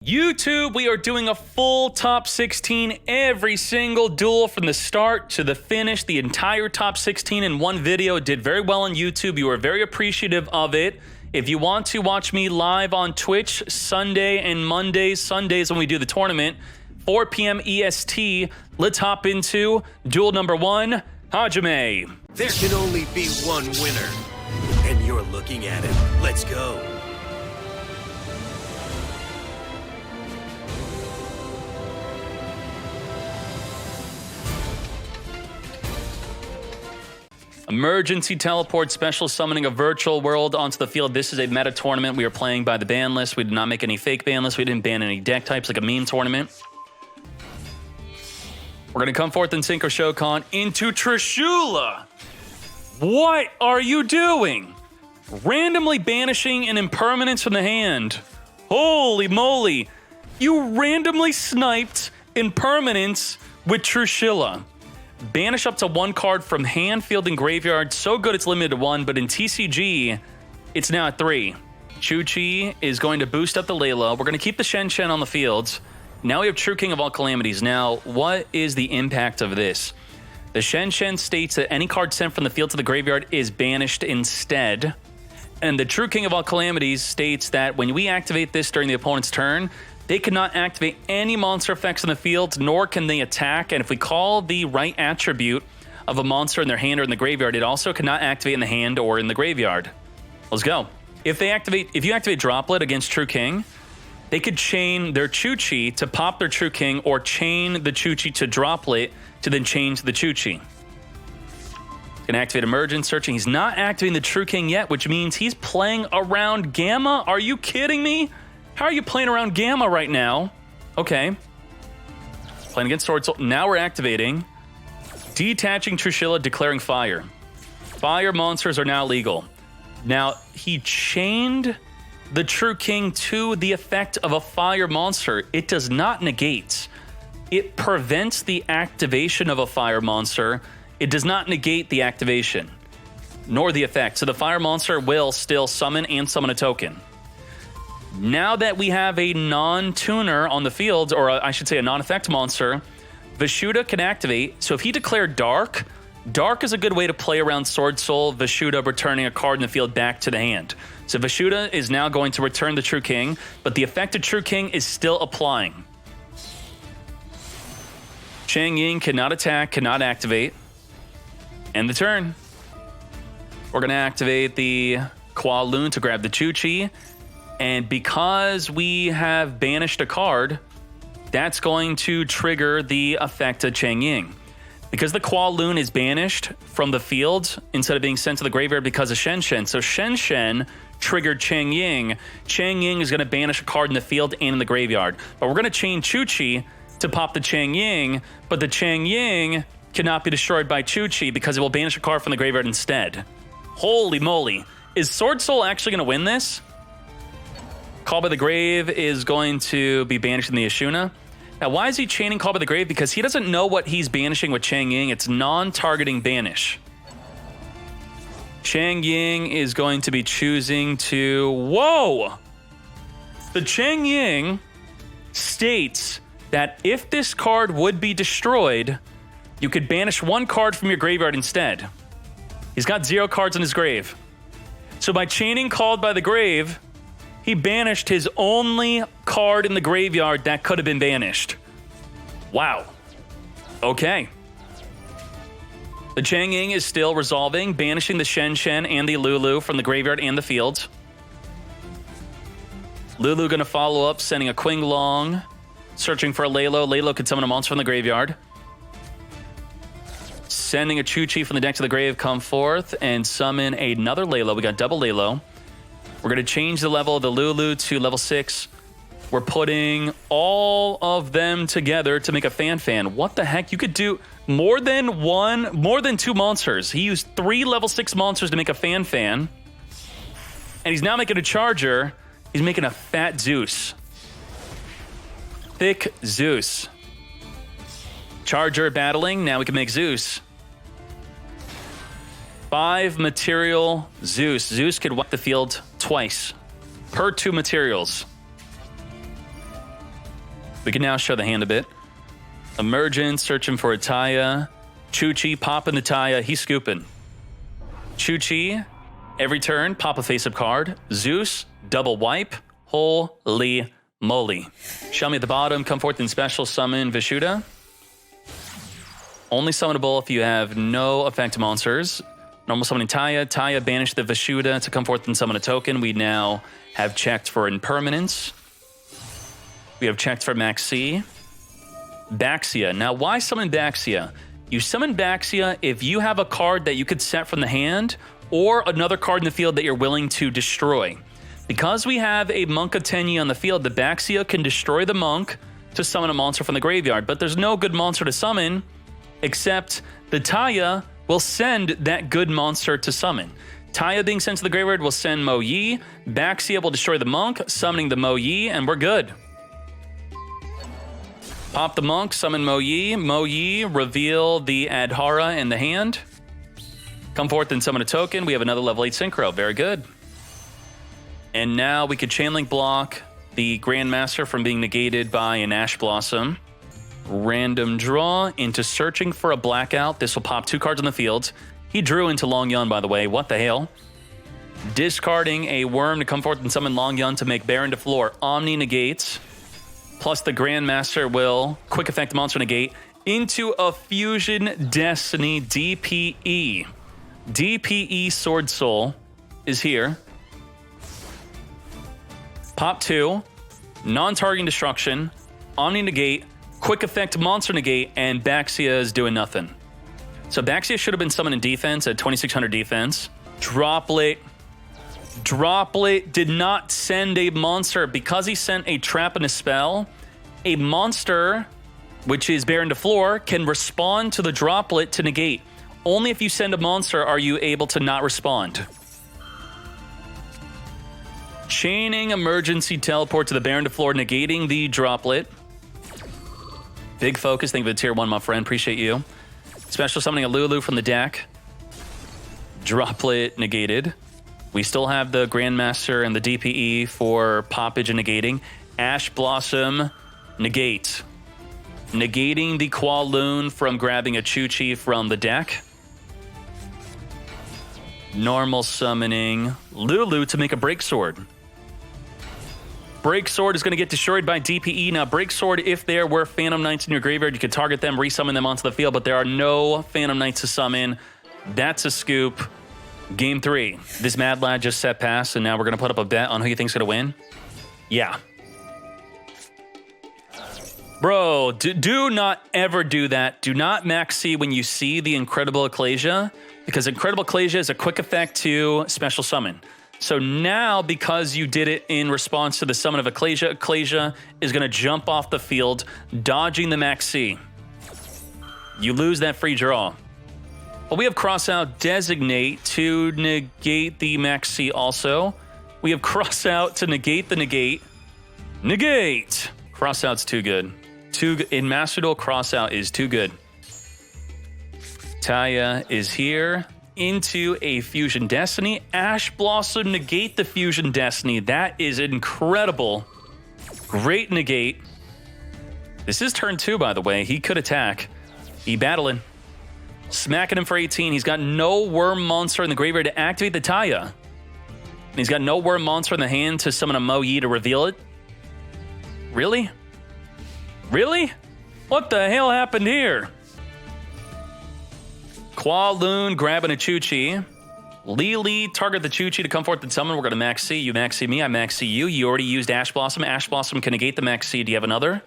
YouTube, we are doing a full top 16 every single duel from the start to the finish. The entire top 16 in one video. It did very well on YouTube. You are very appreciative of it. If you want to watch me live on Twitch Sunday and Mondays, Sundays when we do the tournament, 4 p.m. EST, let's hop into duel number 1, Hajime. There can only be one winner, and you're looking at it. Let's go. Emergency teleport, special summoning a virtual world onto the field. This is a meta tournament. We are playing by the ban list. We did not make any fake ban lists. We didn't ban any deck types like a meme tournament. We're going to come forth in Synchro Shokan into Trishula. What are you doing? Randomly banishing an impermanence from the hand. Holy moly. You randomly sniped impermanence with Trishula. Banish up to 1 card from hand, field, and graveyard. So good it's limited to 1, but in TCG, it's now at 3. Chu-Chi is going to boost up the Layla. We're going to keep the Shen-Shen on the fields. Now we have True King of all calamities. Now, what is the impact of this? The Shen-Shen states that any card sent from the field to the graveyard is banished instead. And the True King of all calamities states that when we activate this during the opponent's turn, they cannot activate any monster effects in the field, nor can they attack. And if we call the right attribute of a monster in their hand or in the graveyard, it also cannot activate in the hand or in the graveyard. Let's go. If you activate Droplet against True King, they could chain their Chu-Chi to pop their True King, or chain the Chu-Chi to Droplet to then change the Chu-Chi. Can activate Emergence Searching. He's not activating the True King yet, which means he's playing around Gamma. Are you kidding me? How are you playing around Gamma right now? Okay. Playing against Swordsoul. Now we're activating. Detaching Trishula, declaring fire. Fire monsters are now legal. Now, he chained the True King to the effect of a fire monster. It does not negate. It prevents the activation of a fire monster. It does not negate the activation, nor the effect. So the fire monster will still summon and summon a token. Now that we have a non-tuner on the field, or I should say a non-effect monster, Vishuddha can activate. So if he declared Dark, Dark is a good way to play around Swordsoul, Vishuddha returning a card in the field back to the hand. So Vishuddha is now going to return the True King, but the effect of True King is still applying. Chang Ying cannot attack, cannot activate. End the turn. We're going to activate the Kowloon to grab the Chu-Chi. And because we have banished a card, that's going to trigger the effect of Chang Ying. Because the Kowloon is banished from the field instead of being sent to the graveyard because of Shen-Shen. So Shen-Shen triggered Chang Ying. Chang Ying is going to banish a card in the field and in the graveyard. But we're going to chain Chu-Chi to pop the Chang Ying. But the Chang Ying cannot be destroyed by Chu-Chi because it will banish a card from the graveyard instead. Holy moly. Is Swordsoul actually going to win this? Call by the Grave is going to be banishing the Ashuna. Now, why is he chaining Call by the Grave? Because he doesn't know what he's banishing with Chang Ying. It's non-targeting banish. Chang Ying is going to be choosing to... Whoa! The Chang Ying states that if this card would be destroyed, you could banish 1 card from your graveyard instead. He's got 0 cards in his grave. So by chaining Called by the Grave, he banished his only card in the graveyard that could have been banished. Wow. Okay. The Chang Ying is still resolving, banishing the Shen-Shen and the Lulu from the graveyard and the field. Lulu going to follow up, sending a Qinglong, searching for a Lalo. Lalo could summon a monster from the graveyard. Sending a Chu-Chi from the deck to the grave, come forth and summon another Lalo. We got double Lalo. We're going to change the level of the Lulu to level 6. We're putting all of them together to make a Fan-Fan. What the heck? You could do more than 2 monsters. He used 3 level 6 monsters to make a Fan-Fan. And he's now making a Charger. He's making a fat Zeus. Thick Zeus. Charger battling. Now we can make Zeus. 5 material Zeus. Zeus could wipe the field twice per 2 materials. We can now show the hand a bit. Emergence, searching for a Taya. Chuchi, popping the Taya. He's scooping. Chuchi, every turn, pop a face-up card. Zeus, double wipe. Holy moly. Show me at the bottom, come forth and special summon Vishuda. Only summonable if you have no effect monsters. Normal summoning Taya. Taya, banish the Vishuda to come forth and summon a token. We now have checked for impermanence. We have checked for Maxi. Baxia. Now, why summon Baxia? You summon Baxia if you have a card that you could set from the hand or another card in the field that you're willing to destroy. Because we have a Monk of Tenyi on the field, the Baxia can destroy the Monk to summon a monster from the graveyard, but there's no good monster to summon except the Taya will send that good monster to summon. Taya being sent to the graveyard will send Mo Yi. Baxia will destroy the Monk, summoning the Mo Yi, and we're good. Pop the Monk, summon Mo Yi. Mo Yi, reveal the Adhara in the hand. Come forth and summon a token. We have another level 8 Synchro. Very good. And now we could Chain Link block the Grandmaster from being negated by an Ash Blossom. Random draw into searching for a Blackout. This will pop 2 cards on the field. He drew into Long Yun, by the way. What the hell? Discarding a Worm to come forth and summon Long Yun to make Baron to floor. Omni negates. Plus the Grandmaster will quick effect monster negate into a Fusion Destiny DPE. DPE Swordsoul is here. Pop 2, non-targeting destruction, Omni negate, quick effect monster negate, and Baxia is doing nothing. So Baxia should have been summoned in defense at 2600 defense. Droplet did not send a monster. Because he sent a trap and a spell, a monster, which is Baron to floor, can respond to the Droplet to negate. Only if you send a monster are you able to not respond. Chaining emergency teleport to the Baron to floor, negating the Droplet. Big focus. Thank you for the tier 1, my friend. Appreciate you. Special summoning a Lulu from the deck. Droplet negated. We still have the Grandmaster and the DPE for poppage and negating. Ash Blossom negate. Negating the Qualoon from grabbing a Chuchi from the deck. Normal summoning Lulu to make a Break Sword. Break Sword is going to get destroyed by DPE. Now, Break Sword, if there were Phantom Knights in your graveyard, you could target them, resummon them onto the field, but there are no Phantom Knights to summon. That's a scoop. Game 3. This Mad Lad just set pass, and now we're going to put up a bet on who you think's going to win. Yeah. Bro, do not ever do that. Do not maxi when you see the Incredible Ecclesia, because Incredible Ecclesia is a quick effect to special summon. So now, because you did it in response to the summon of Ecclesia, Ecclesia is going to jump off the field, dodging the maxi. You lose that free draw. But we have Crossout Designate to negate the maxi also. We have Crossout to negate the negate. Negate! Crossout's too good. In Master Duel, Crossout is too good. Taya is here. Into a Fusion Destiny. Ash Blossom negate the Fusion Destiny. That is incredible. Great negate. This is turn 2, by the way. He could attack. He battling. Smacking him for 18. He's got no Worm monster in the graveyard to activate the Taya. And he's got no Worm monster in the hand to summon a Mo Yi to reveal it. Really? Really? What the hell happened here? Qualoon grabbing a Chuchi. Lily, target the Chuchi to come forth and summon. We're going to max C. You max C me, I max C you. You already used Ash Blossom. Ash Blossom can negate the max C. Do you have another?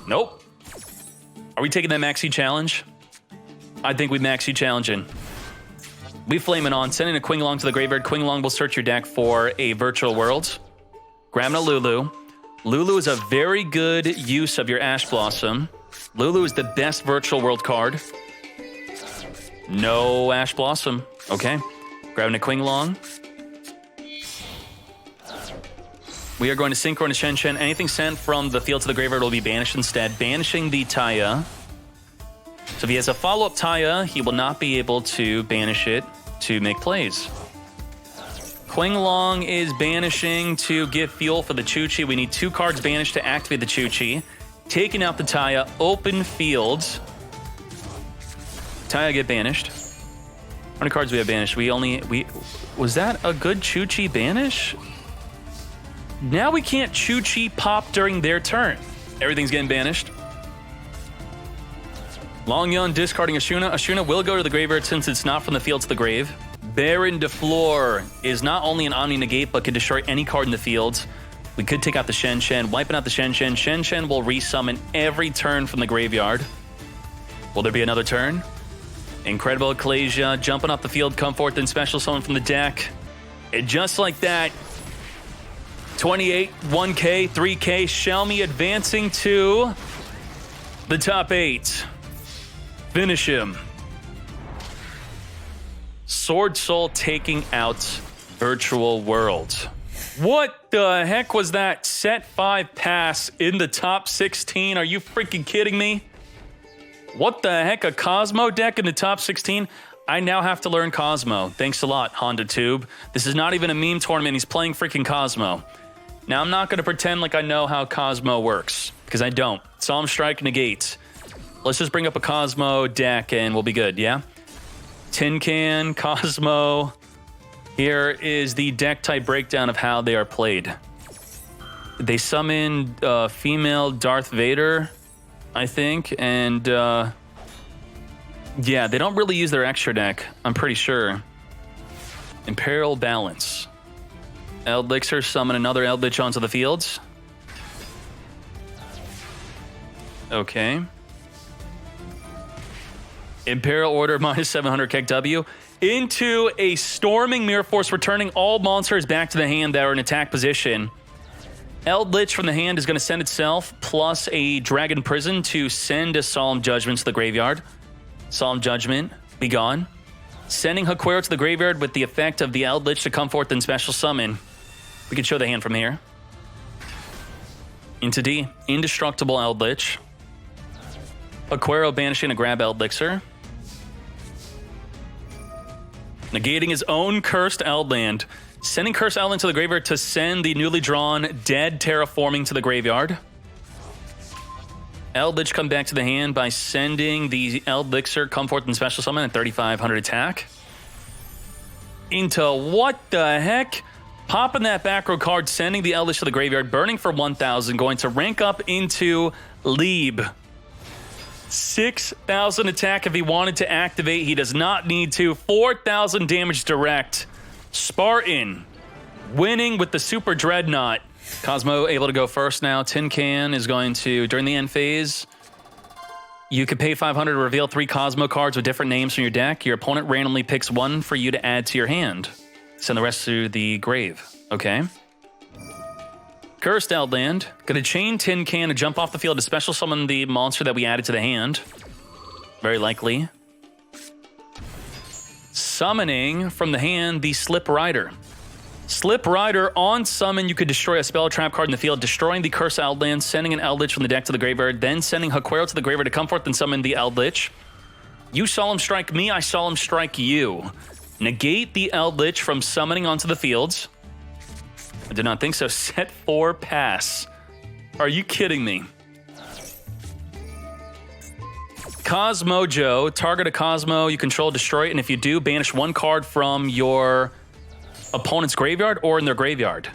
Nope. Are we taking that max C challenge? I think we max C challenging. We flaming on. Sending a Quinglong to the graveyard. Quinglong will search your deck for a virtual world. Grabbing a Lulu. Lulu is a very good use of your Ash Blossom. Lulu is the best virtual world card. No Ash Blossom. Okay. Grabbing a Quinglong. We are going to Synchro into Shen Shen. Anything sent from the field to the graveyard will be banished instead. Banishing the Taya. So if he has a follow-up Taya, he will not be able to banish it to make plays. Quing Long is banishing to give fuel for the Chuchi. We need 2 cards banished to activate the Chuchi. Taking out the Taya, open fields. Taya get banished. How many cards do we have banished? Was that a good Chuchi banish? Now we can't Chuchi pop during their turn. Everything's getting banished. Long Yun discarding Ashuna. Ashuna will go to the graveyard since it's not from the field to the grave. Baron DeFleur is not only an Omni Negate, but can destroy any card in the field. We could take out the Shen Shen, wiping out the Shen Shen. Shen Shen will resummon every turn from the graveyard. Will there be another turn? Incredible Ecclesia, jumping off the field, come forth and special summon from the deck. And just like that, 28, 1K, 3K, Xiaomi advancing to the top 8. Finish him. Swordsoul taking out Virtual World. What the heck was that set 5 pass in the top 16? Are you freaking kidding me? What the heck, a Kozmo deck in the top 16? I now have to learn Kozmo. Thanks a lot, Honda Tube. This is not even a meme tournament. He's playing freaking Kozmo. Now, I'm not going to pretend like I know how Kozmo works, because I don't. Solemn Strike negates. Let's just bring up a Kozmo deck and we'll be good, yeah? Tin Can, Kozmo. Here is the deck type breakdown of how they are played. They summon female Darth Vader, I think, and yeah, they don't really use their extra deck, I'm pretty sure. Imperial Balance. Eldlixir, summon another Eldlich onto the fields. Okay. Imperial Order minus 700 KW. Into a Storming Mirror Force, returning all monsters back to the hand that are in attack position. Eldlich from the hand is going to send itself, plus a Dragon Prison to send a Solemn Judgment to the graveyard. Solemn Judgment, be gone. Sending Haquero to the graveyard with the effect of the Eldlich to come forth and special summon. We can show the hand from here. Into D, Indestructible Eldlich. Haquero banishing a grab Eldlixir. Negating his own Cursed Eldland. Sending Cursed Eldland to the graveyard to send the newly drawn Dead Terraforming to the graveyard. Eldlich come back to the hand by sending the Eldlixir come forth and special summon at 3,500 attack. Into what the heck? Popping that back row card, sending the Eldlich to the graveyard, burning for 1,000, going to rank up into Lieb. 6,000 attack if he wanted to activate. He does not need to. 4,000 damage direct. Spartan winning with the Super Dreadnought. Kozmo able to go first now. Tin Can is going to, during the end phase, you could pay 500 to reveal 3 Kozmo cards with different names from your deck. Your opponent randomly picks 1 for you to add to your hand. Send the rest to the grave. Okay. Cursed Eldland. Gonna chain Tin Can to jump off the field to special summon the monster that we added to the hand. Very likely. Summoning from the hand the Slip Rider. Slip Rider on summon, you could destroy a spell trap card in the field, destroying the Cursed Eldland, sending an Eldlich from the deck to the graveyard, then sending Haquero to the graveyard to come forth and summon the Eldlich. You Solemn Strike me, I Solemn Strike you. Negate the Eldlich from summoning onto the fields. I did not think so. Set 4 pass. Are you kidding me? Kozmo Joe. Target a Kozmo you control, destroy it, and if you do, banish 1 card from your opponent's graveyard or in their graveyard.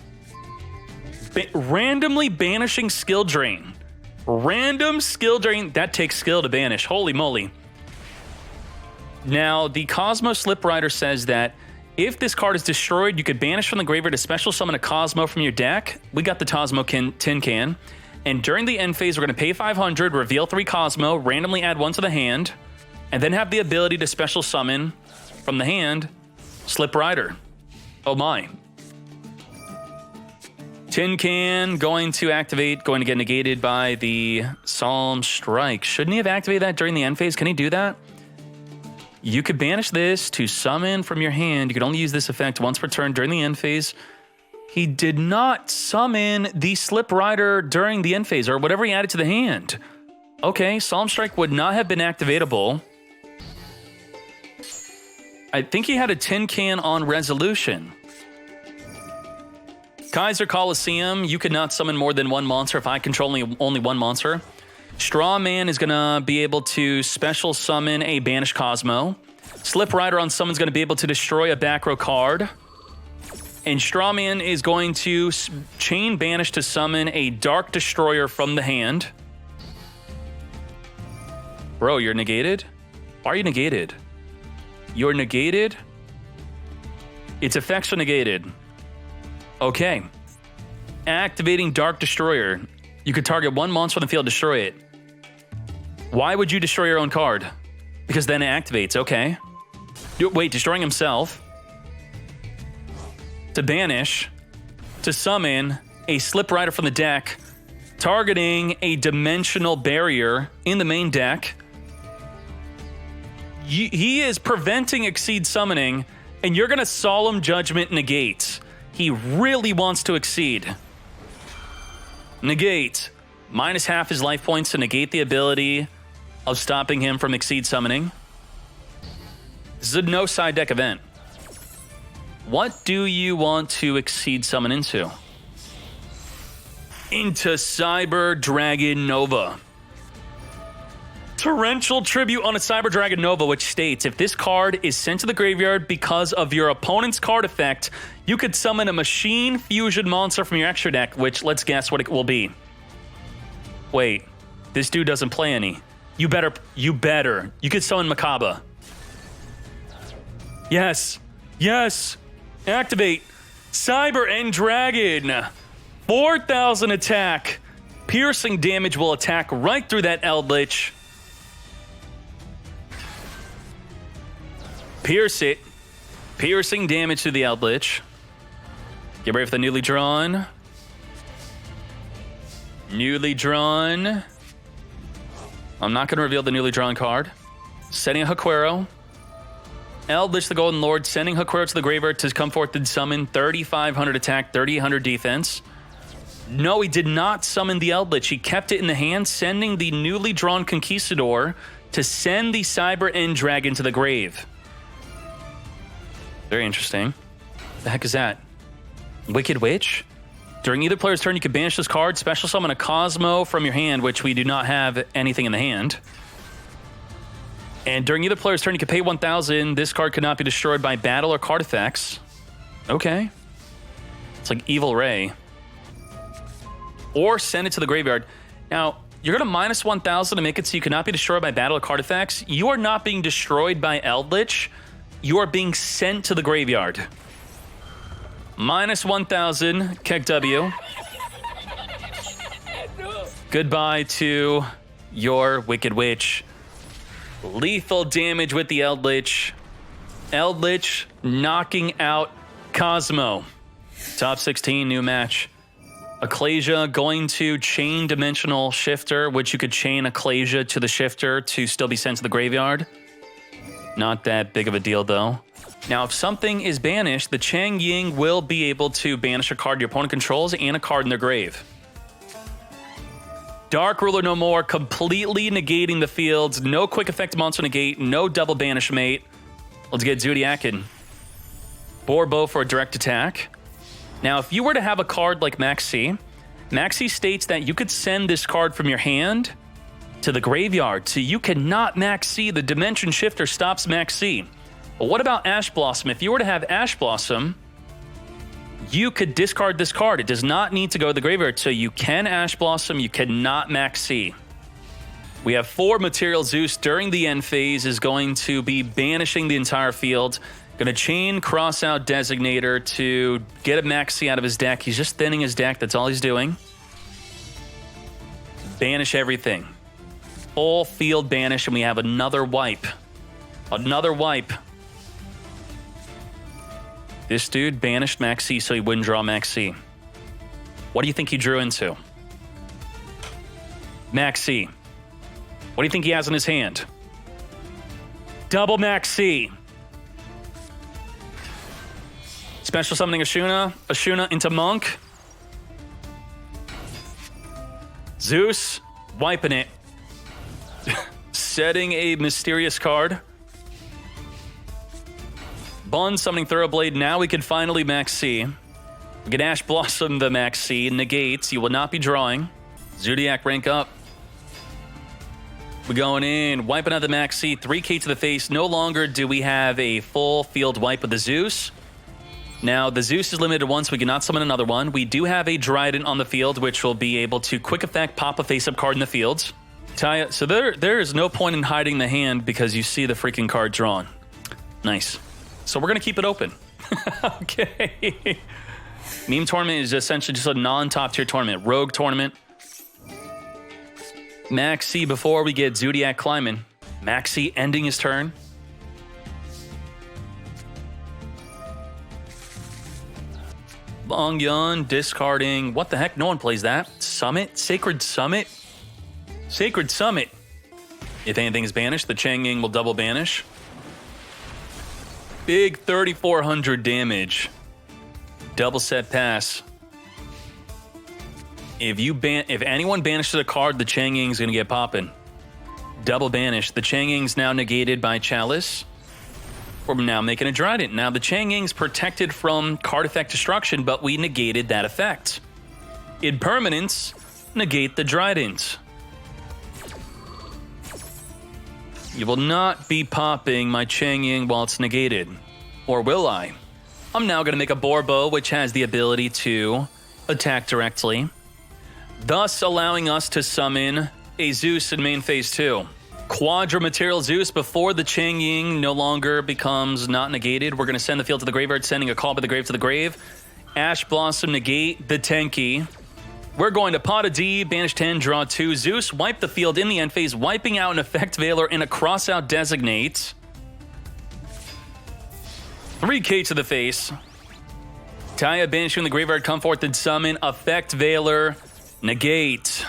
Randomly banishing skill drain. Random skill drain. That takes skill to banish. Holy moly. Now, the Kozmo Slip Rider says that if this card is destroyed, you could banish from the graveyard to special summon a Kozmo from your deck. We got the Kozmo Tin Can. And during the end phase, we're going to pay 500, reveal 3 Kozmo, randomly add 1 to the hand, and then have the ability to special summon from the hand Slip Rider. Oh my. Tin Can going to activate, going to get negated by the Solemn Strike. Shouldn't he have activated that during the end phase? Can he do that? You could banish this to summon from your hand. You could only use this effect once per turn during the end phase. He did not summon the Slip Rider during the end phase, or whatever he added to the hand. Okay, Solemn Strike would not have been activatable. I think he had a Tin Can on Resolution. Kaiser Coliseum, you could not summon more than one monster if I control only one monster. Straw Man is going to be able to special summon a banished Kozmo. Slip Rider on summon's going to be able to destroy a back row card. And Straw Man is going to chain banish to summon a Dark Destroyer from the hand. Bro, you're negated? Why are you negated? You're negated? Its effects are negated. Okay. Activating Dark Destroyer. You could target one monster on the field, destroy it. Why would you destroy your own card? Because then it activates, okay. Wait, destroying himself. To banish. To summon a Slip Rider from the deck. Targeting a Dimensional Barrier in the main deck. He is preventing Exceed summoning, and you're going to Solemn Judgment negate. He really wants to Exceed. Negate. Minus half his life points to negate the ability of stopping him from Exceed summoning. This is a no side deck event. What do you want to Exceed summon into? Into Cyber Dragon Nova. Torrential Tribute on a Cyber Dragon Nova, which states, if this card is sent to the graveyard because of your opponent's card effect, you could summon a Machine Fusion monster from your extra deck, which, let's guess what it will be. Wait, this dude doesn't play any. You better. You could summon Makaba. Yes. Activate Cyber End Dragon. 4,000 attack. Piercing damage will attack right through that Eldlich. Pierce it. Piercing damage to the Eldlich. Get ready for the newly drawn. I'm not going to reveal the newly drawn card. Setting a Haquero. Eldlich the Golden Lord, sending Haquero to the graveyard to come forth and summon 3,500 attack, 3,800 defense. No, he did not summon the Eldlich. He kept it in the hand, sending the newly drawn Conquistador to send the Cyber End Dragon to the grave. Very interesting. The heck is that? Wicked Witch? During either player's turn, you can banish this card, special summon a Kozmo from your hand, which we do not have anything in the hand. And during either player's turn, you can pay 1,000. This card could not be destroyed by battle or card effects. Okay. It's like Evil Ray. Or send it to the graveyard. Now, you're going to minus 1,000 to make it so you cannot be destroyed by battle or card effects. You are not being destroyed by Eldlich. You are being sent to the graveyard. Minus 1,000, Keck W. Goodbye to your Wicked Witch. Lethal damage with the Eldlich. Eldlich knocking out Kozmo. Top 16, new match. Ecclesia going to chain Dimensional Shifter, which you could chain Ecclesia to the Shifter to still be sent to the graveyard. Not that big of a deal, though. Now, if something is banished, the Chang Ying will be able to banish a card your opponent controls and a card in their grave. Dark Ruler no more, completely negating the fields. No quick effect monster negate, no double banish mate. Let's get Zooodiac in. Borbo for a direct attack. Now, if you were to have a card like Maxi, Maxi states that you could send this card from your hand to the graveyard, so you cannot Maxi. The Dimension Shifter stops Maxi. But what about Ash Blossom? If you were to have Ash Blossom, you could discard this card. It does not need to go to the graveyard, so you can Ash Blossom, you cannot Maxi. We have 4 Material Zeus during the end phase is going to be banishing the entire field. Going to chain Crossout Designator to get a Maxi out of his deck. He's just thinning his deck, that's all he's doing. Banish everything. Full field banish, and we have another wipe. Another wipe. This dude banished Maxi so he wouldn't draw Maxi. What do you think he drew into? Maxi. What do you think he has in his hand? Double Maxi. Special summoning Ashuna into Monk. Zeus, wiping it. Setting a mysterious card. Bun summoning Thoroughblade. Now we can finally Maxi. We can Ash Blossom the Max C, negates. You will not be drawing. Zooodiac rank up. We're going in, wiping out the Max C, 3K to the face. No longer do we have a full field wipe with the Zeus. Now, the Zeus is limited once. We cannot summon another one. We do have a Dryden on the field, which will be able to quick effect pop a face-up card in the field. Taya, so there is no point in hiding the hand because you see the freaking card drawn. Nice. So we're going to keep it open. Okay. Meme tournament is essentially just a non-top tier tournament. Rogue tournament. Max C before we get Zooodiac climbing. Max C ending his turn. Long Yun discarding. What the heck? No one plays that. Summit? Sacred Summit? Sacred Summit. If anything is banished, the Chang'ing will double banish. Big 3,400 damage. Double set pass. If anyone banishes a card, the Chang'ing's gonna get popping. Double banish. The Chang'ing's now negated by Chalice. We're now making a Dryden. Now the Chang'ing's protected from card effect destruction, but we negated that effect. In permanence, negate the Drydens. You will not be popping my Chang'ing while it's negated. Or will I? I'm now gonna make a Borbo, which has the ability to attack directly, thus allowing us to summon a Zeus in main phase 2. Quadra Material Zeus before the Chang'ing no longer becomes not negated. We're going to send the field to the graveyard, sending a call by the grave to the grave. Ash Blossom negate the Tenki. We're going to pot a D, banish 10, draw 2. Zeus wipe the field in the end phase, wiping out an Effect Veiler and a Crossout Designate. 3K to the face. Taya banishing the graveyard, come forth and summon Effect Veiler, negate.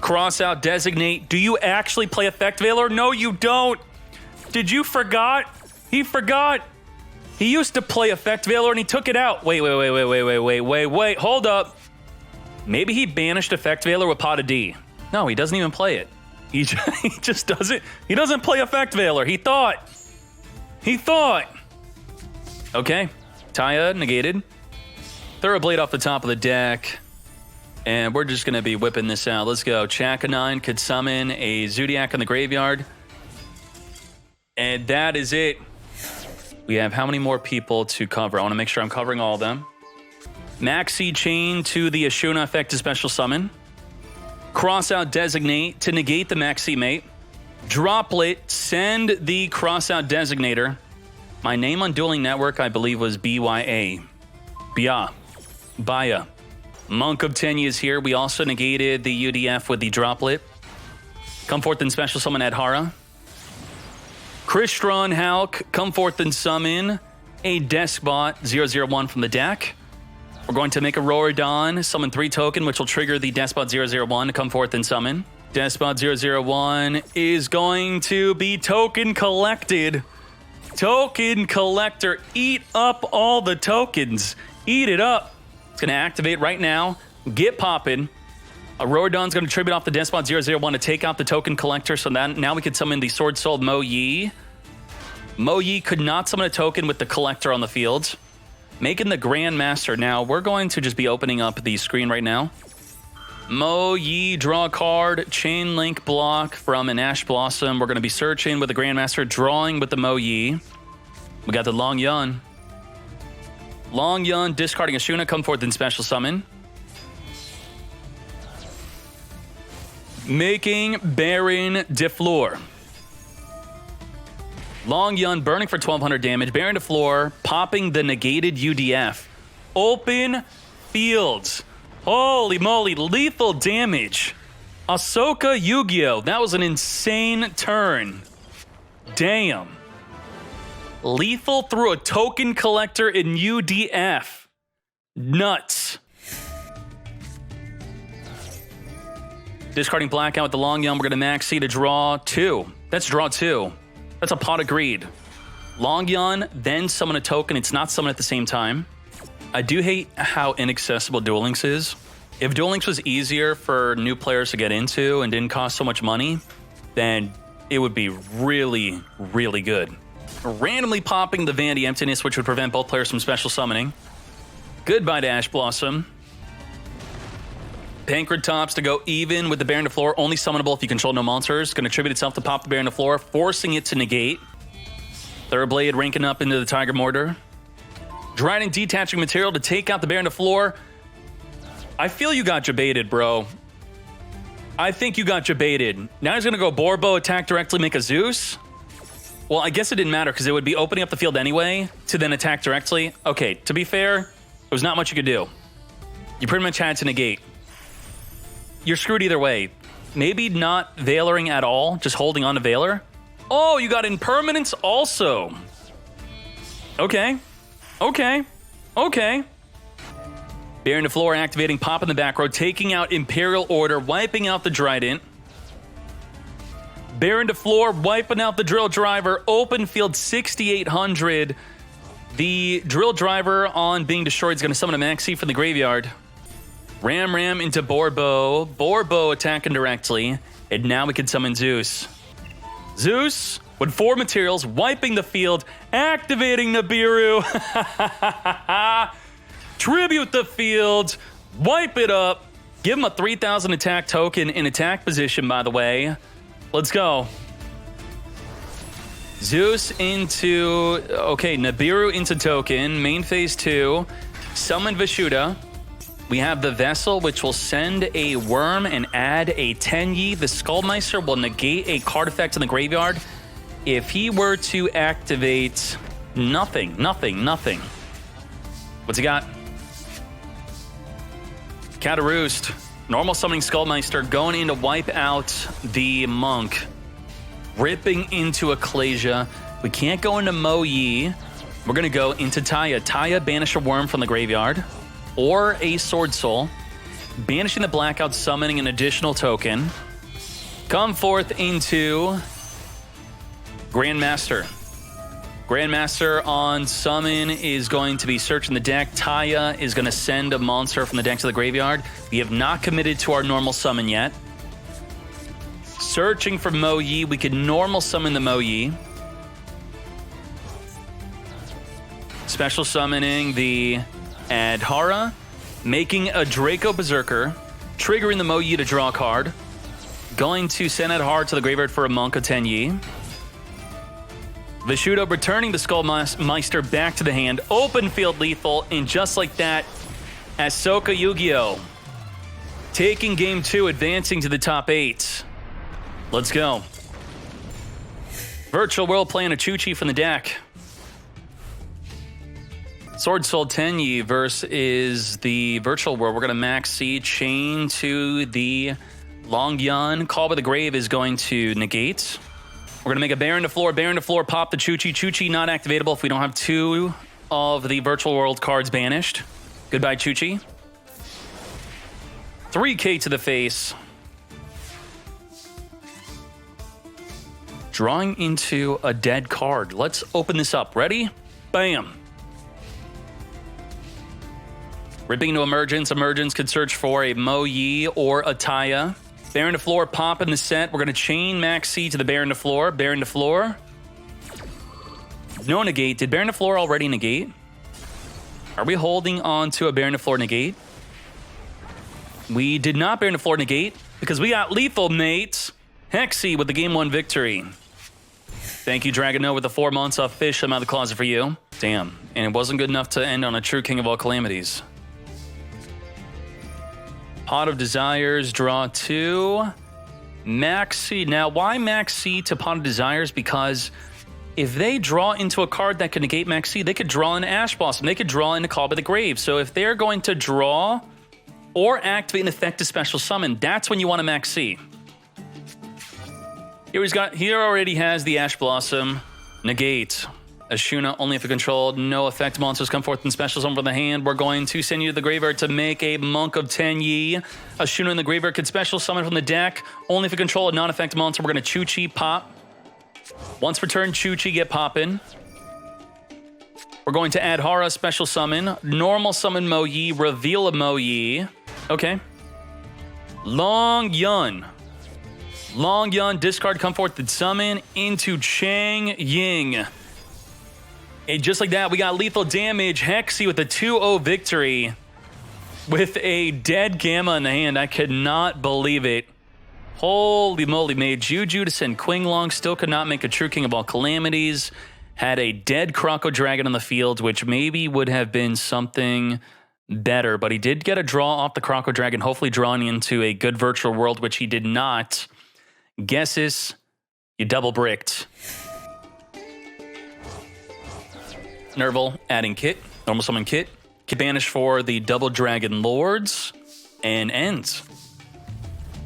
Crossout Designate. Do you actually play Effect Veiler? No, you don't. Did you forgot? He forgot. He used to play Effect Veiler and he took it out. Wait. Hold up. Maybe he banished Effect Veiler with pot of D. No, he doesn't even play it. He just doesn't. He doesn't play Effect Veiler. He thought. Okay. Taya negated. Throw a blade off the top of the deck. And we're just going to be whipping this out. Let's go. Chaka9 could summon a Zooodiac in the graveyard. And that is it. We have how many more people to cover? I want to make sure I'm covering all of them. Maxi Chain to the Ashuna effect to special summon. Crossout Designate to negate the Maxi Mate. Droplet, send the Crossout Designator. My name on Dueling Network, I believe, was BYA. Baya. Monk of Tenyi is here. We also negated the UDF with the Droplet. Come forth and special summon Adhara. Crystron Halk, come forth and summon a Deskbot 001 from the deck. We're going to make a Rorodon, summon 3 token, which will trigger the Deskbot 001 to come forth and summon. Deskbot 001 is going to be token collected. Token collector, eat up all the tokens. Eat it up. It's going to activate right now. Get poppin'. A Rorodon's going to tribute off the Despot 001 to take out the token collector, so that now we could summon the Swordsoul Mo Yi. Mo Yi could not summon a token with the collector on the field. Making the Grandmaster. Now, we're going to just be opening up the screen right now. Mo Yi, draw a card, Chain Link block from an Ash Blossom. We're going to be searching with the Grandmaster, drawing with the Mo Yi. We got the Long Yun. Long Yun, discarding Ashuna, come forth and special summon. Making Baron de Fleur. Long Yun, burning for 1,200 damage. Baron de Fleur, popping the negated UDF. Open fields. Holy moly, lethal damage. Ahsoka Yu-Gi-Oh! That was an insane turn. Damn. Lethal through a token collector in UDF. Nuts. Discarding Blackout with the Long Yum. We're going to max C to draw 2. That's draw 2. That's a pot of greed. Long Yun, then summon a token. It's not summoned at the same time. I do hate how inaccessible Duel Links is. If Duel Links was easier for new players to get into and didn't cost so much money, then it would be really, really good. Randomly popping the Vanity Emptiness, which would prevent both players from special summoning. Goodbye to Ash Blossom. Pancred Tops to go even with the Baron de Fleur. Only summonable if you control no monsters. Going to tribute itself to pop the Baron de Fleur, forcing it to negate. Thorblade ranking up into the Tiger Mortar. Dryden detaching material to take out the Baron de Fleur. I feel you got jebaited, bro. I think you got jebaited. Now he's going to go Borbo, attack directly, make a Zeus. Well, I guess it didn't matter because it would be opening up the field anyway to then attack directly. Okay, to be fair, there was not much you could do. You pretty much had to negate. You're screwed either way. Maybe not Veiling at all, just holding on to Veiler. Oh, you got Impermanence also. Okay. Okay. Okay. Baron de Fleur activating Pop in the back row, taking out Imperial Order, wiping out the Trident. Baron de Fleur wiping out the Drill Driver, open field 6,800. The Drill Driver on being destroyed is going to summon a Maxi from the graveyard. Ram into Borbo. Borbo attacking directly. And now we can summon Zeus. Zeus with 4 materials, wiping the field, activating Nibiru. Tribute the field, wipe it up. Give him a 3,000 attack token in attack position, by the way. Let's go. Zeus into... Okay, Nibiru into token. Main phase 2. Summon Vishuda. We have the Vessel, which will send a Worm and add a Tenyi. The Skullmeister will negate a card effect in the graveyard. If he were to activate... Nothing. What's he got? Cataroost. Normal summoning Skullmeister, going in to wipe out the Monk. Ripping into Ecclesia. We can't go into Mo Yi. We're going to go into Taya. Taya, banish a Worm from the graveyard. Or a Sword Soul. Banishing the Blackout, summoning an additional token. Come forth into Grandmaster. Grandmaster on summon is going to be searching the deck. Taya is going to send a monster from the deck to the graveyard. We have not committed to our normal summon yet. Searching for Mo Yi. We could normal summon the Mo Yi. Special summoning the Adhara. Making a Draco Berserker. Triggering the Mo Yi to draw a card. Going to send Adhara to the graveyard for a Monk of Tenyi. Vishuda returning the Skullmeister back to the hand. Open field lethal, and just like that, Ahsoka Yu-Gi-Oh! Taking game 2, advancing to the top 8. Let's go. Virtual World playing a Chuchi from the deck. Sworsoul Tenyi versus the Virtual World. We're going to max C, chain to the Long Yun. Call by the Grave is going to negate. We're going to make a Baron de Fleur. Baron de Fleur, pop the Chuchi. Chuchi not activatable if we don't have 2 of the Virtual World cards banished. Goodbye, Chuchi. 3K to the face. Drawing into a dead card. Let's open this up. Ready? Bam. Ripping into Emergence. Emergence could search for a Mo Yi or a Taya. Baron de Fleur pop in the set. We're going to chain Max C to the Baron de Fleur. Baron de Fleur. No negate. Did Baron de Fleur already negate? Are we holding on to a Baron de Fleur negate? We did not Baron de Fleur negate because we got lethal, mates. Hexy with the game 1 victory. Thank you, Dragono, with the 4 months off fish. I'm out of the closet for you. Damn. And it wasn't good enough to end on a true King of all calamities. Pot of Desires, draw 2. Max C. Now, why Max C to Pot of Desires? Because if they draw into a card that can negate Max C, they could draw an Ash Blossom. They could draw in a Call by the Grave. So if they're going to draw or activate an effective special summon, that's when you want a Max C. Here already has the Ash Blossom. Negate. Ashuna only if you control. No effect monsters come forth in special summon from the hand. We're going to send you to the graveyard to make a Monk of Tenyi. Ashuna in the graveyard could special summon from the deck. Only if you control a non-effect monster. We're going to Chuchi pop. Once returned, Chuchi get poppin'. We're going to Adhara special summon. Normal summon Mo Yi. Reveal a Mo Yi. Okay. Long Yun. Long Yun, discard, come forth, and summon into Chang Ying. And just like that, we got lethal damage. Hexy with a 2-0 victory with a dead Gamma in the hand. I could not believe it. Holy moly, made Juju to send Qinglong. Still could not make a true king of all calamities. Had a dead Croco Dragon on the field, which maybe would have been something better. But he did get a draw off the Croco Dragon, hopefully drawing into a good virtual world, which he did not. Guesses, you double bricked. Nerval adding Kit, normal summon Kit. Kit banish for the double Dragon Lords, and ends.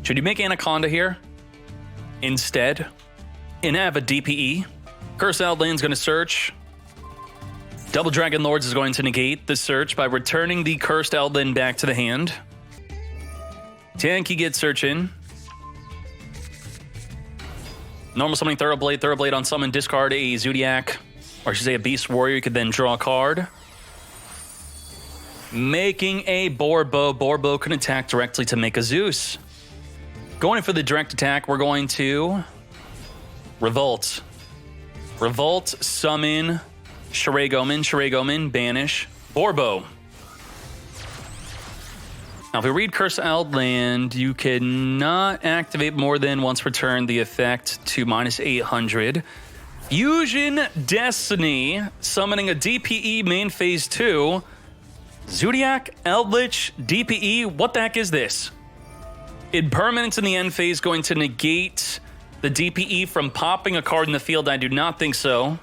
Should you make Anaconda here instead? And have a DPE. Curse Outland's going to search. Double Dragon Lords is going to negate the search by returning the Cursed Outland back to the hand. Tanky gets search in. Normal summoning Thoroughblade. Thoroughblade on summon, discard a Zooodiac. Or I should say a Beast Warrior. You could then draw a card. Making a Borbo. Borbo can attack directly to make a Zeus. Going for the direct attack, we're going to Revolt. Revolt, summon Shiragomin. Shiragomin, banish Borbo. Now, if we read Curse Outland, you cannot activate more than once return the effect to -800. Fusion Destiny, summoning a DPE main phase 2. Zooodiac, Eldlich, DPE, what the heck is this? Impermanence in the end phase going to negate the DPE from popping a card in the field. I do not think so.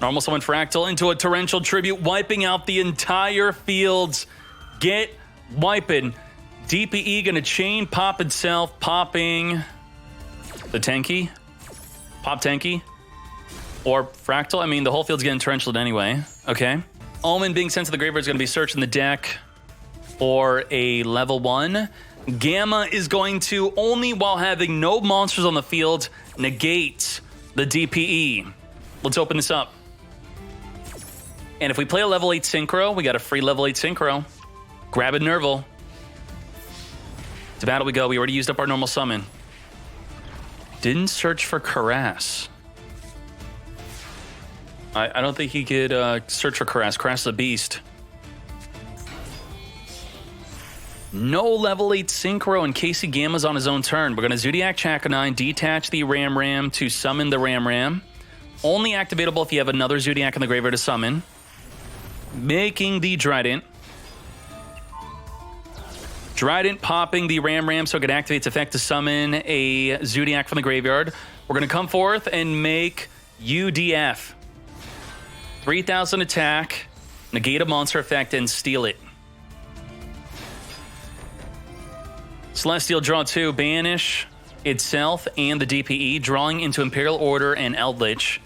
Normal summon Fractal into a Torrential Tribute, wiping out the entire field. Get wiping. DPE going to chain pop itself, popping the Tenki. Pop Tenki. Or Fractal. I mean, the whole field's getting torrentialed anyway. Okay. Omen being sent to the graveyard is going to be searching the deck for a level 1. Gamma is going to, only while having no monsters on the field, negate the DPE. Let's open this up. And if we play a level 8 Synchro, we got a free level 8 Synchro. Grab it, Nerval. To battle we go. We already used up our normal summon. Didn't search for Karass. I don't think he could search for Karass. Karass is a beast. No level 8 Synchro, and Casey Gamma's on his own turn. We're going to Zooodiac Chaconine, detach the Ram to summon the Ram. Only activatable if you have another Zooodiac in the graveyard to summon. Making the Trident. Trident popping the Ram so it can activate its effect to summon a Zooodiac from the graveyard. We're going to come forth and make UDF. 3,000 attack, negate a monster effect, and steal it. Celestial draw 2, banish itself and the DPE, drawing into Imperial Order and Eldlich.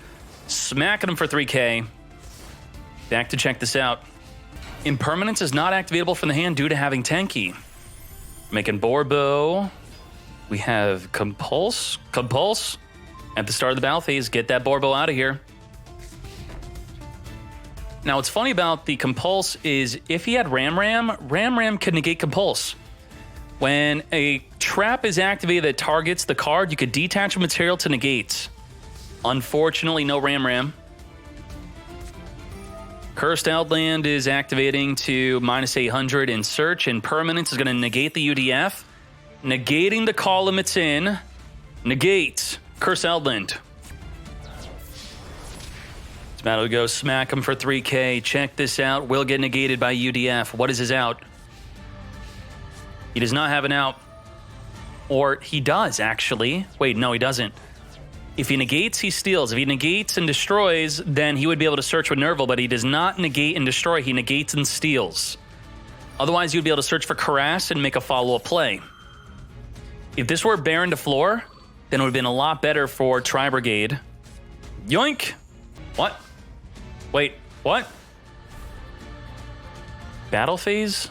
Smacking them for 3k. Back to check this out. Impermanence is not activatable from the hand due to having Tenki. Making Borbo. We have Compulse. At the start of the battle phase, get that Borbo out of here. Now, what's funny about the Compulse is if he had Ram can negate Compulse. When a trap is activated that targets the card, you could detach a material to negate. Unfortunately, no Ram. Cursed Outland is activating to -800 in search, and Permanence is going to negate the UDF. Negating the column it's in. Negate Cursed Outland. It's about to go smack him for 3k. Check this out. Will get negated by UDF. What is his out? He does not have an out. Or he does, actually. Wait, no, he doesn't. If he negates, he steals. If he negates and destroys, then he would be able to search with Nerval, but he does not negate and destroy. He negates and steals. Otherwise, you'd be able to search for Karass and make a follow-up play. If this were Baron to floor, then it would have been a lot better for Tri Brigade. Yoink! What? Wait, what? Battle phase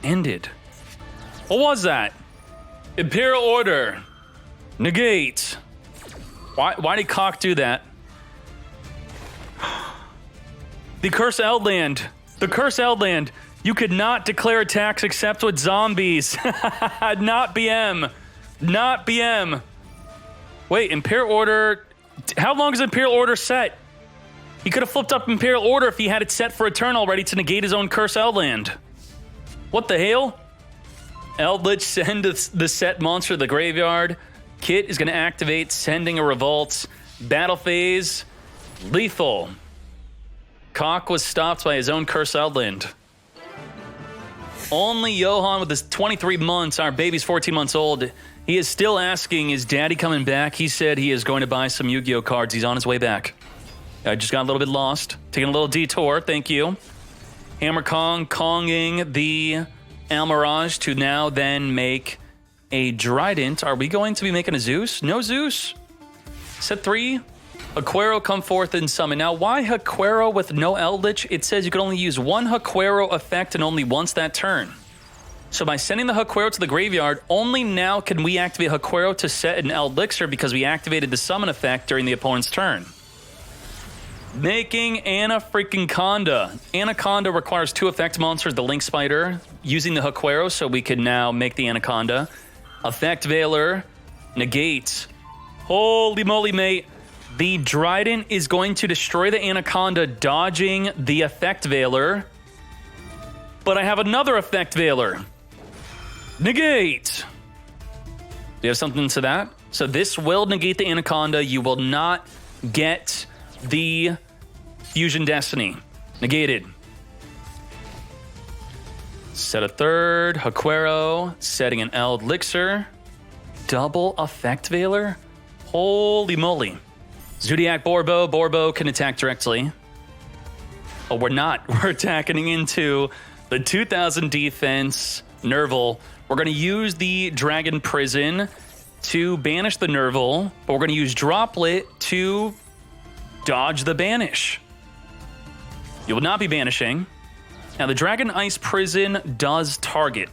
ended. What was that? Imperial Order. Negate. Why did Cock do that? The Curse Outland. The Curse Outland. You could not declare attacks except with zombies. Not BM. Not BM. Wait, Imperial Order. How long is Imperial Order set? He could have flipped up Imperial Order if he had it set for a turn already to negate his own Curse Outland. What the hell? Eldlich send the set monster to the graveyard. Kit is going to activate, sending a Revolt. Battle phase, lethal. Cock was stopped by his own Curse Outland. Only Johan with his 23 months, our baby's 14 months old. He is still asking, is daddy coming back? He said he is going to buy some Yu-Gi-Oh cards. He's on his way back. I just got a little bit lost. Taking a little detour, thank you. Hammer Kong Konging the Almirage to now then make a Trident. Are we going to be making a Zeus? No Zeus. Set 3. Haquero come forth and summon. Now, why Haquero with no Eldlich? It says you can only use one Haquero effect and only once that turn. So by sending the Haquero to the graveyard, only now can we activate Haquero to set an Elixir because we activated the summon effect during the opponent's turn. Making Anaconda. Anaconda requires 2 effect monsters, the Link Spider, using the Haquero, so we can now make the Anaconda. Effect Veiler, negate. Holy moly, mate. The Trident is going to destroy the Anaconda, dodging the Effect Veiler. But I have another Effect Veiler. Negate. Do you have something to that? So this will negate the Anaconda. You will not get the Fusion Destiny. Negated. Set a third. Haquero. Setting an Elixir. Double Effect Veiler? Holy moly. Zooodiac Borbo. Borbo can attack directly. Oh, we're not. We're attacking into the 2000 defense Nerval. We're going to use the Dragon Prison to banish the Nerval, but we're going to use Droplet to dodge the banish. You will not be banishing. Now, the Dragon Ice Prison does target.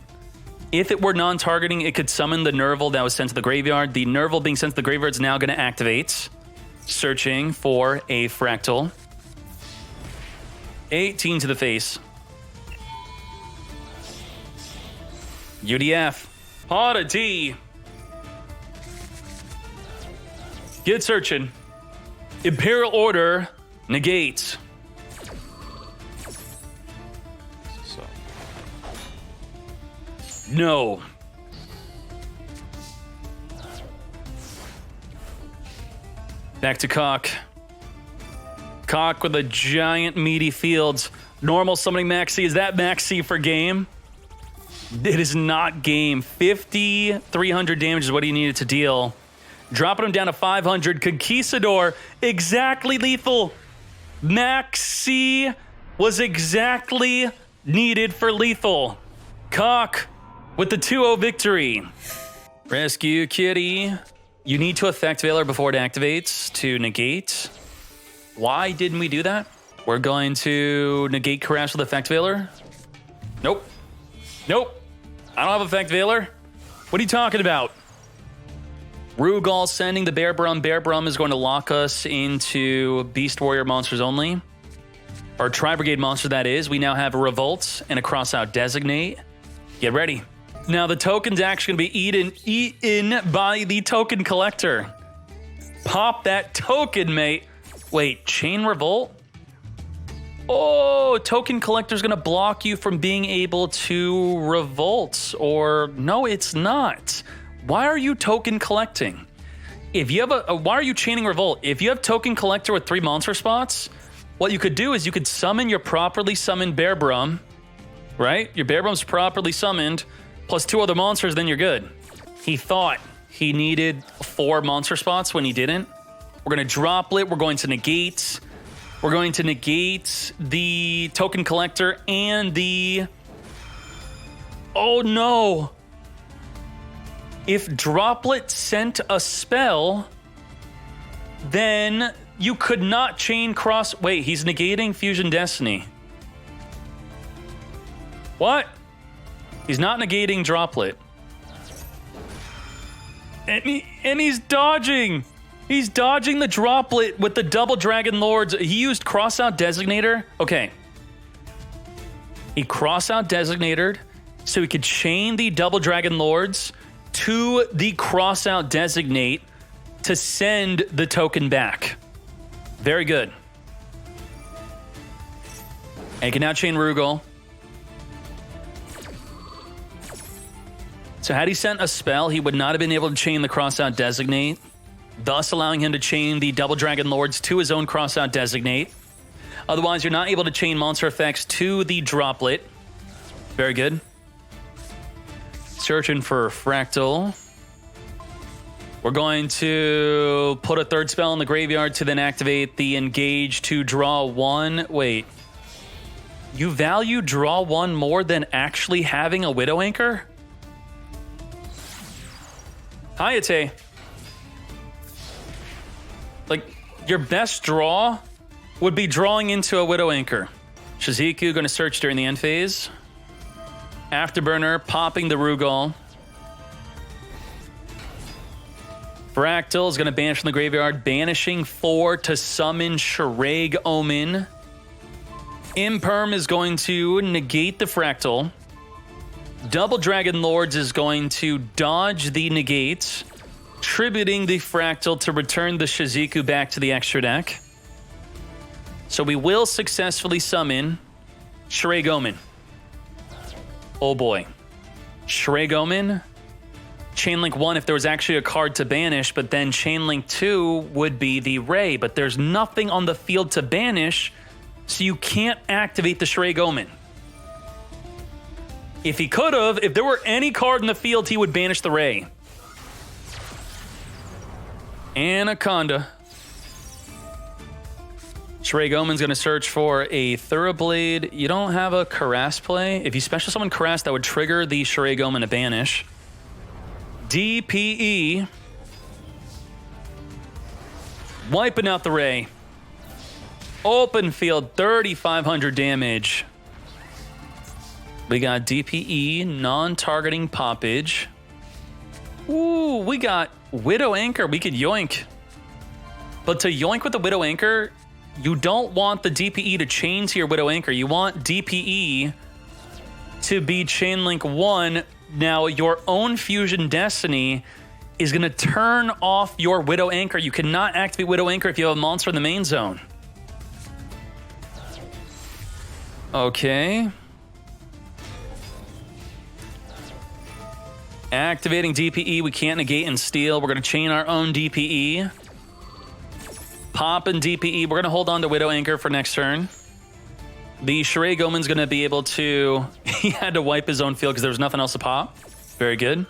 If it were non-targeting, it could summon the Nerval that was sent to the graveyard. The Nerval being sent to the graveyard is now going to activate. Searching for a Fractal. 18 to the face. UDF. Pot of tea. Get searching. Imperial Order. Negate. No. Back to Cock. Cock with a giant meaty fields. Normal summoning Maxi. Is that Maxi for game? It is not game. 5,300 damage is what he needed to deal. Dropping him down to 500. Conquistador, exactly lethal. Maxi was exactly needed for lethal. Cock with the 2-0 victory. Rescue Kitty. You need to effect Veiler before it activates to negate. Why didn't we do that? We're going to negate Crash with effect Veiler. Nope. Nope. I don't have effect Veiler. What are you talking about? Rugal sending the Bear Brum. Bear Brum is going to lock us into Beast Warrior monsters only. Or Tri-Brigade monster, that is. We now have a Revolt and a Crossout Designate. Get ready. Now, the token's actually going to be eaten by the token collector. Pop that token, mate. Wait, Chain Revolt? Oh, token collector's going to block you from being able to revolt. Or, no, it's not. Why are you token collecting? If you have why are you chaining revolt? If you have token collector with 3 monster spots, what you could do is you could summon your properly summoned Bear Brum, right? Your Bear Brum's properly summoned, plus 2 other monsters, then you're good. He thought he needed 4 monster spots when he didn't. We're going to Droplet. We're going to negate. We're going to negate the token collector and the... Oh, no. If Droplet sent a spell, then you could not chain cross... Wait, he's negating Fusion Destiny. What? He's not negating Droplet. And he's dodging. He's dodging the Droplet with the double Dragon Lords. He used Crossout Designator. Okay. He Crossout Designated so he could chain the double Dragon Lords to the Crossout Designate to send the token back. Very good. And he can now chain Rugal. So had he sent a spell, he would not have been able to chain the Crossout Designate, thus allowing him to chain the Double Dragon Lords to his own Crossout Designate. Otherwise, you're not able to chain monster effects to the Droplet. Very good. Searching for Fractal. We're going to put a third spell in the graveyard to then activate the Engage to draw one. Wait. You value draw one more than actually having a Widow Anchor? Hayate. Like, your best draw would be drawing into a Widow Anchor. Shizuku going to search during the end phase. Afterburner, popping the Rugal. Fractal is going to banish from the graveyard, banishing 4 to summon Shreg Omen. Imperm is going to negate the Fractal. Double Dragon Lords is going to dodge the negates, tributing the Fractal to return the Shizuku back to the extra deck. So we will successfully summon Shreg Omen. Oh boy. Shreg Omen. Chainlink 1 if there was actually a card to banish, but then Chainlink 2 would be the Ray, but there's nothing on the field to banish, so you can't activate the Shreg Omen. If he could have, if there were any card in the field, he would banish the Ray. Anaconda. Shreg Omen's going to search for a Thoroughblade. You don't have a Caress play. If you special summon Caress, that would trigger the Shreg Omen to banish. DPE. Wiping out the Ray. Open field, 3,500 damage. We got DPE, non-targeting poppage. Ooh, we got Widow Anchor. We could yoink. But to yoink with the Widow Anchor, you don't want the DPE to chain to your Widow Anchor. You want DPE to be Chainlink 1. Now, your own Fusion Destiny is going to turn off your Widow Anchor. You cannot activate Widow Anchor if you have a monster in the main zone. Okay. Activating DPE. We can't negate and steal. We're going to chain our own DPE. Pop and DPE. We're going to hold on to Widow Anchor for next turn. The Shreg Omen's going to be able to... He had to wipe his own field because there was nothing else to pop. Very good.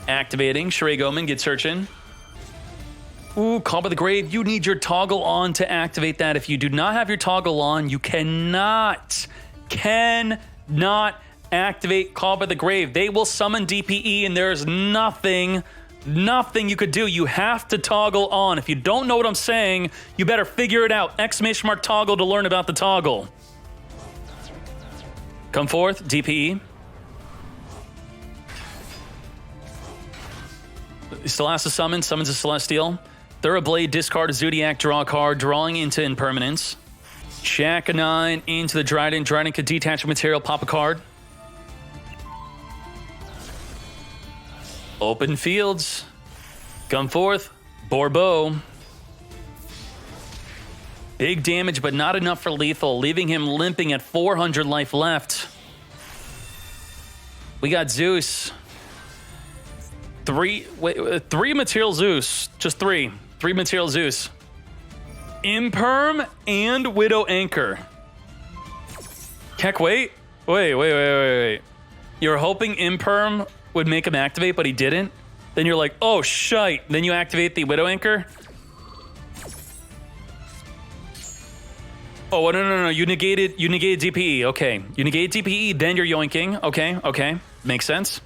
Activating. Shreg Omen, get searching. Ooh, Call by the Grave. You need your toggle on to activate that. If you do not have your toggle on, you cannot activate Call by the Grave. They will summon DPE and there's nothing you could do. You have to toggle on. If you don't know what I'm saying, you better figure it out. ! toggle to learn about the toggle. Come forth, DPE. He still has to summon. Summons a Celestial. Thoroughblade, discard a Zooodiac, draw a card, drawing into Impermanence. Shack a 9 into the Dryden. Dryden could detach a material, pop a card. Open fields. Come forth. Borbeau. Big damage, but not enough for lethal, leaving him limping at 400 life left. We got Zeus. Three material Zeus. Just three. 3 material Zeus. Imperm and Widow Anchor. Keck, wait. You're hoping Imperm would make him activate, but he didn't? Then you're like, oh, shite. Then you activate the Widow Anchor? Oh, no. You negated DPE. Okay. You negated DPE, then you're yoinking. Okay. Makes sense.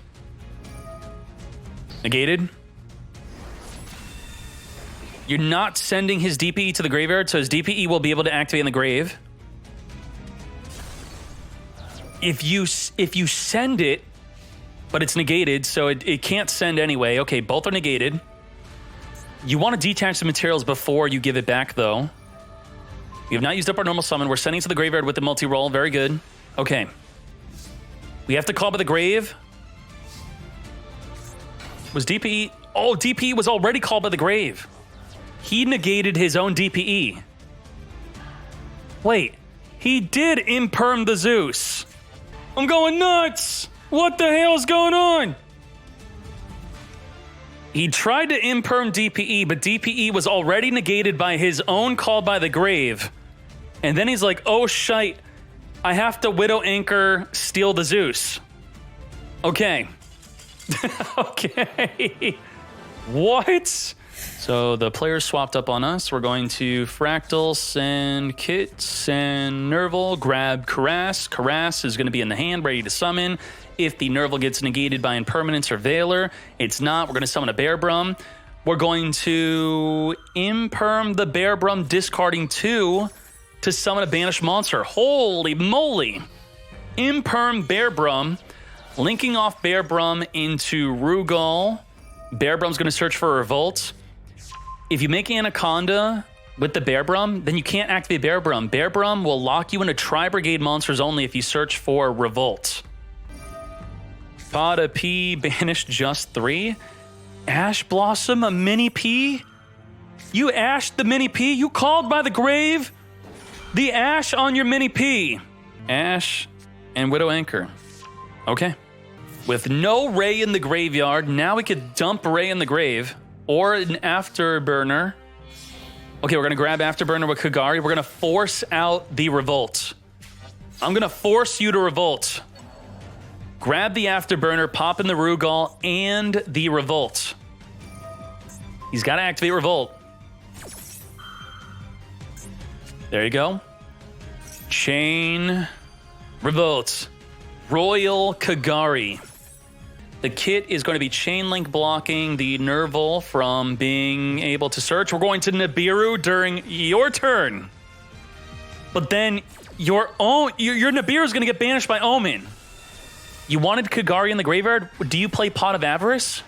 Negated. You're not sending his DPE to the graveyard, so his DPE will be able to activate in the grave. If you send it, but it's negated, so it can't send anyway. Okay, both are negated. You want to detach the materials before you give it back, though. We have not used up our normal summon. We're sending to the graveyard with the multi-roll. Very good. Okay. We have to call by the grave. Was DPE... Oh, DPE was already called by the grave. He negated his own DPE. Wait. He did imperm the Zeus. I'm going nuts. What the hell is going on? He tried to imperm DPE, but DPE was already negated by his own call by the grave. And then he's like, oh shite, I have to Widow Anchor steal the Zeus. Okay. Okay. What? So the players swapped up on us. We're going to Fractal, send Kit, send Nerval, grab Karass. Karass is going to be in the hand, ready to summon. If the Nerval gets negated by Impermanence or Veiler, it's not. We're going to summon a Bear Brum. We're going to imperm the Bear Brum, discarding 2 to summon a banished monster. Holy moly. Imperm Bear Brum, linking off Bear Brum into Rugal. Bear Brum's going to search for a Revolt. If you make Anaconda with the Bear Brum, then you can't activate Bear Brum. Bear Brum will lock you into Tri Brigade monsters only if you search for Revolt. Pada P banished just 3. Ash Blossom, a mini P? You ashed the mini P? You called by the grave? The Ash on your mini P. Ash and Widow Anchor. Okay. With no Ray in the graveyard, now we could dump Ray in the grave. Or an Afterburner. Okay, we're going to grab Afterburner with Kagari. We're going to force out the Revolt. I'm going to force you to Revolt. Grab the Afterburner, pop in the Rugal, and the Revolt. He's got to activate Revolt. There you go. Chain Revolt. Royal Kagari. The Kit is going to be chain link blocking the Nerval from being able to search. We're going to Nibiru during your turn. But then your Nibiru is going to get banished by Omen. You wanted Kagari in the graveyard? Do you play Pot of Avarice?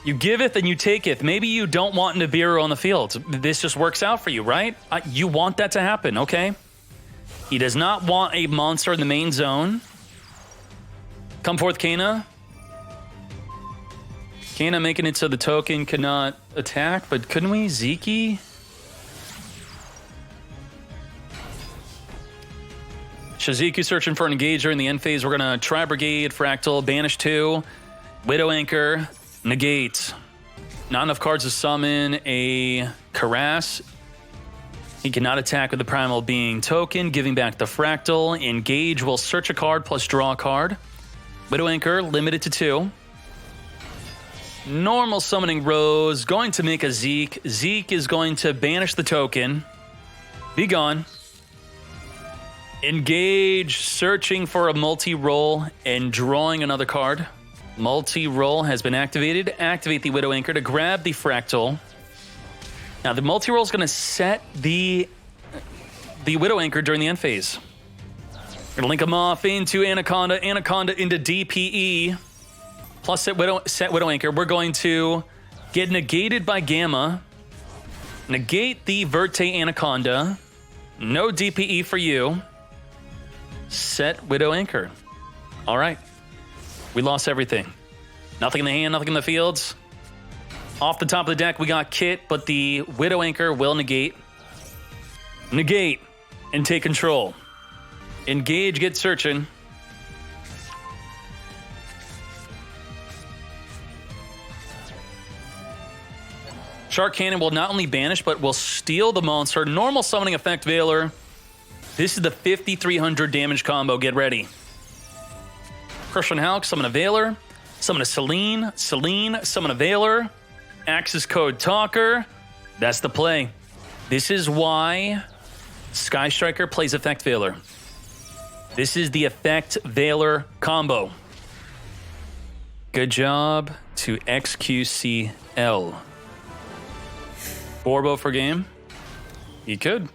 You giveth and you taketh. Maybe you don't want Nibiru on the field. This just works out for you, right? You want that to happen, okay? He does not want a monster in the main zone. Come forth, Kana. Kana making it so the token cannot attack, but couldn't we? Ziki? Shaziku searching for an engager in the end phase. We're going to try Brigade, Fractal, Banish 2, Widow Anchor, Negate. Not enough cards to summon a Karass. He cannot attack with the Primal Being token, giving back the Fractal. Engage will search a card plus draw a card. Widow Anchor, limited to 2. Normal summoning Rose, going to make a Zeke. Zeke is going to banish the token. Be gone. Engage, searching for a multi-roll and drawing another card. Multi-roll has been activated. Activate the Widow Anchor to grab the Fractal. Now, the multi-roll is going to set the Widow Anchor during the end phase. We're going to link them off into Anaconda, Anaconda into DPE, plus set Widow Anchor. We're going to get negated by Gamma, negate the Verte Anaconda, no DPE for you, set Widow Anchor. All right. We lost everything. Nothing in the hand, nothing in the fields. Off the top of the deck, we got Kit, but the Widow Anchor will negate. Negate and take control. Engage, get searching. Shark Cannon will not only banish, but will steal the monster. Normal summoning effect, Veiler. This is the 5,300 damage combo. Get ready. Crush on Hulk, summon a Veiler. Summon a Selene. Selene, summon a Veiler. Access code Talker. That's the play. This is why Sky Striker plays Effect Veiler. This is the Effect Veiler combo. Good job to XQCL. Borbo for game? He could.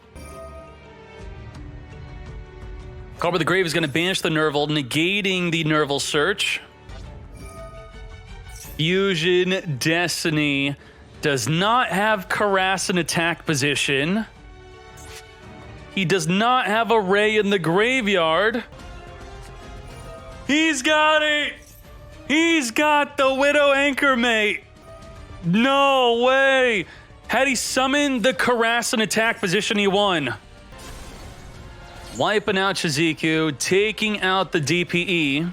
Carver the Grave is going to banish the Nerval, negating the Nerval search. Fusion Destiny does not have Karass in attack position. He does not have a Ray in the graveyard. He's got it! He's got the Widow Anchor, mate! No way! Had he summoned the Karass in attack position, he won. Wiping out Shizuku, taking out the DPE.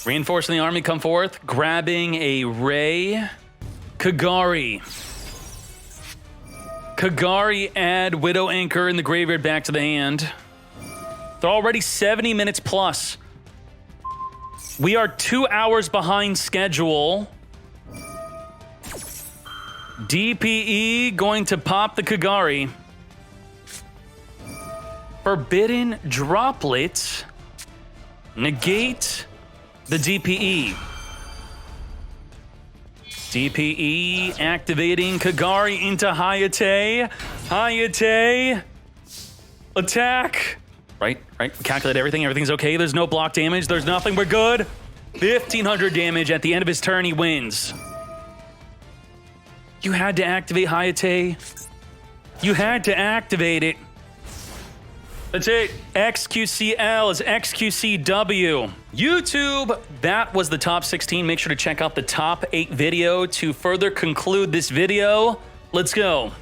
Reinforcing the army come forth, grabbing a Ray. Kagari. Kagari add Widow Anchor in the graveyard back to the hand. They're already 70 minutes plus. We are 2 hours behind schedule. DPE going to pop the Kagari. Forbidden Droplet. Negate the DPE. DPE activating Kagari into Hayate. Hayate. Attack. Right. Calculate everything. Everything's okay. There's no block damage. There's nothing. We're good. 1,500 damage at the end of his turn. He wins. You had to activate Hayate. You had to activate it. That's it. XQCL is XQCW. YouTube, that was the top 16. Make sure to check out the top 8 video to further conclude this video. Let's go.